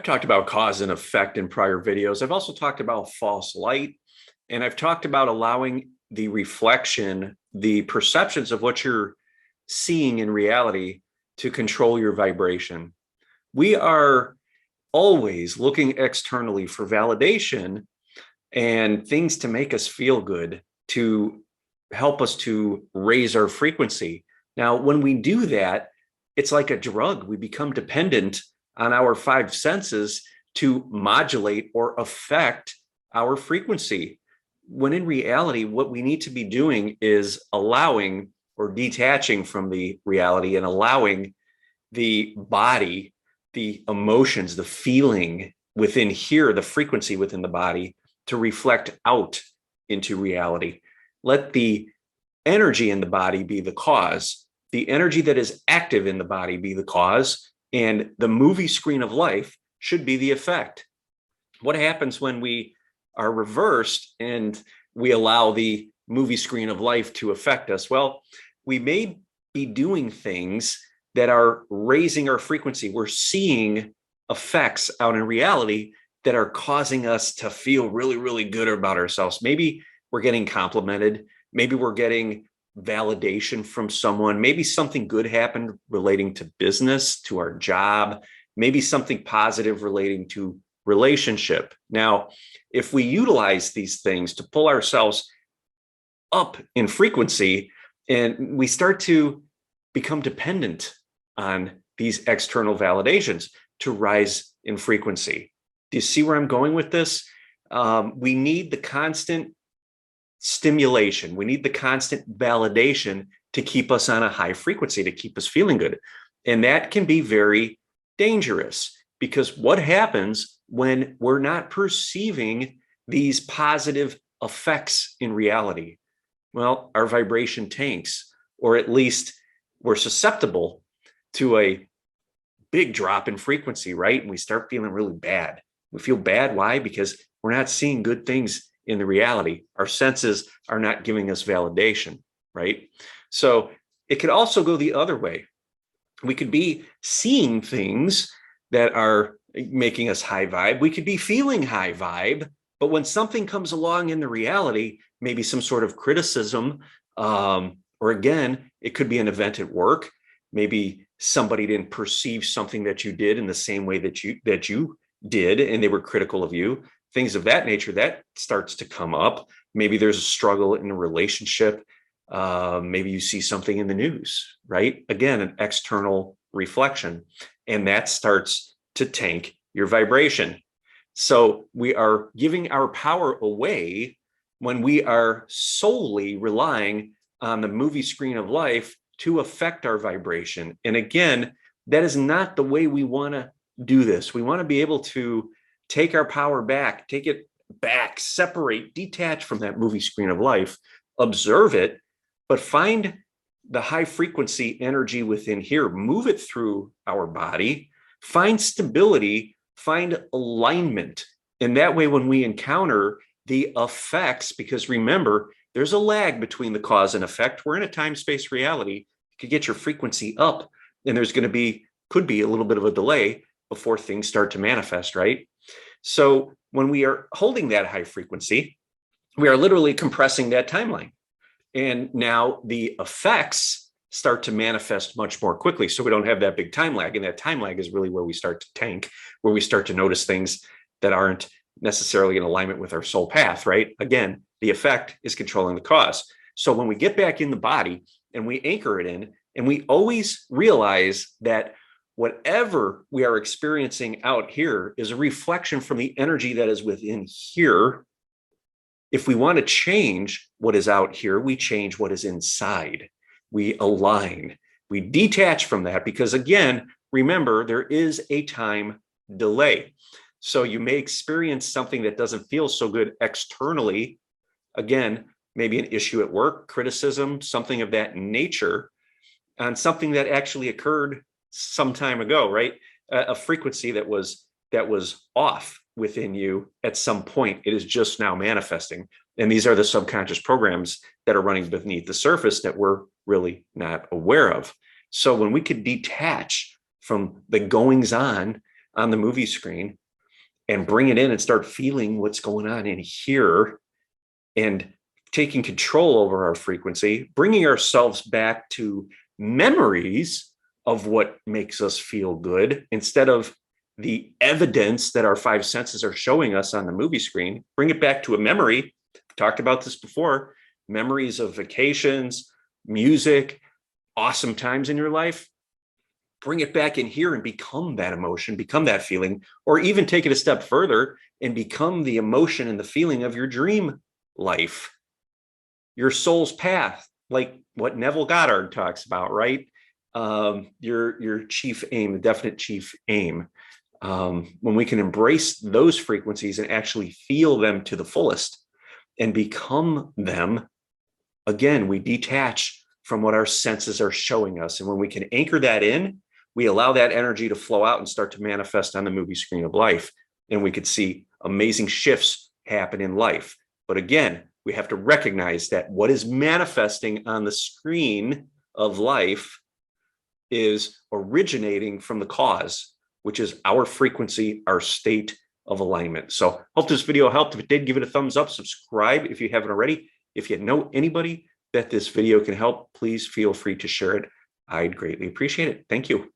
I've talked about cause and effect in prior videos. I've also talked about false light, and I've talked about allowing the reflection, the perceptions of what you're seeing in reality to control your vibration. We are always looking externally for validation and things to make us feel good, to help us to raise our frequency. Now, when we do that, it's like a drug. We become dependent on our five senses to modulate or affect our frequency. When in reality, what we need to be doing is allowing or detaching from the reality and allowing the body, the emotions, the feeling within here, the frequency within the body to reflect out into reality. Let the energy in the body be the cause, the energy that is active in the body be the cause, and the movie screen of life should be the effect. What happens when we are reversed and we allow the movie screen of life to affect us? Well, we may be doing things that are raising our frequency. We're seeing effects out in reality that are causing us to feel really, really good about ourselves. Maybe we're getting complimented. Maybe we're getting validation from someone. Maybe something good happened relating to business, to our job. Maybe something positive relating to relationship. Now, if we utilize these things to pull ourselves up in frequency and we start to become dependent on these external validations to rise in frequency. Do you see where I'm going with this? We need the constant stimulation. We need the constant validation to keep us on a high frequency, to keep us feeling good. And that can be very dangerous because what happens when we're not perceiving these positive effects in reality? Well, our vibration tanks, or at least we're susceptible to a big drop in frequency, right? And we start feeling really bad. We feel bad. Why? Because we're not seeing good things in the reality. Our senses are not giving us validation, right? So it could also go the other way. We could be seeing things that are making us high vibe. We could be feeling high vibe, but when something comes along in the reality, maybe some sort of criticism, or again, it could be an event at work. Maybe somebody didn't perceive something that you did in the same way that you did, and they were critical of you. Things of that nature, that starts to come up. Maybe there's a struggle in a relationship. Maybe you see something in the news, right? Again, an external reflection, and that starts to tank your vibration. So we are giving our power away when we are solely relying on the movie screen of life to affect our vibration. And again, that is not the way we want to do this. We want to be able to take our power back, take it back, separate, detach from that movie screen of life, observe it, but find the high frequency energy within here, move it through our body, find stability, find alignment. And that way, when we encounter the effects, because remember, there's a lag between the cause and effect. We're in a time-space reality. You could get your frequency up, and there's going to be, could be a little bit of a delay before things start to manifest, right? So when we are holding that high frequency, we are literally compressing that timeline. And now the effects start to manifest much more quickly. So we don't have that big time lag. And that time lag is really where we start to tank, where we start to notice things that aren't necessarily in alignment with our soul path, right? Again, the effect is controlling the cause. So when we get back in the body and we anchor it in, and we always realize that whatever we are experiencing out here is a reflection from the energy that is within here. If we want to change what is out here, we change what is inside. We align, we detach from that because, again, remember, there is a time delay. So you may experience something that doesn't feel so good externally. Again, maybe an issue at work, criticism, something of that nature, on something that actually occurred some time ago, right? A frequency that was off within you at some point. It is just now manifesting. And these are the subconscious programs that are running beneath the surface that we're really not aware of. So when we could detach from the goings on on the movie screen and bring it in and start feeling what's going on in here and taking control over our frequency, bringing ourselves back to memories of what makes us feel good instead of the evidence that our five senses are showing us on the movie screen. Bring it back to a memory. I've talked about this before. Memories of vacations, music, awesome times in your life. Bring it back in here and become that emotion, become that feeling, or even take it a step further and become the emotion and the feeling of your dream life, your soul's path, like what Neville Goddard talks about, right? Your chief aim, the definite chief aim. When we can embrace those frequencies and actually feel them to the fullest and become them, again, we detach from what our senses are showing us. And when we can anchor that in, we allow that energy to flow out and start to manifest on the movie screen of life. And we could see amazing shifts happen in life. But again, we have to recognize that what is manifesting on the screen of life is originating from the cause, which is our frequency, our state of alignment. So hope this video helped. If it did, give it a thumbs up, subscribe if you haven't already. If you know anybody that this video can help, please feel free to share it. I'd greatly appreciate it. Thank you.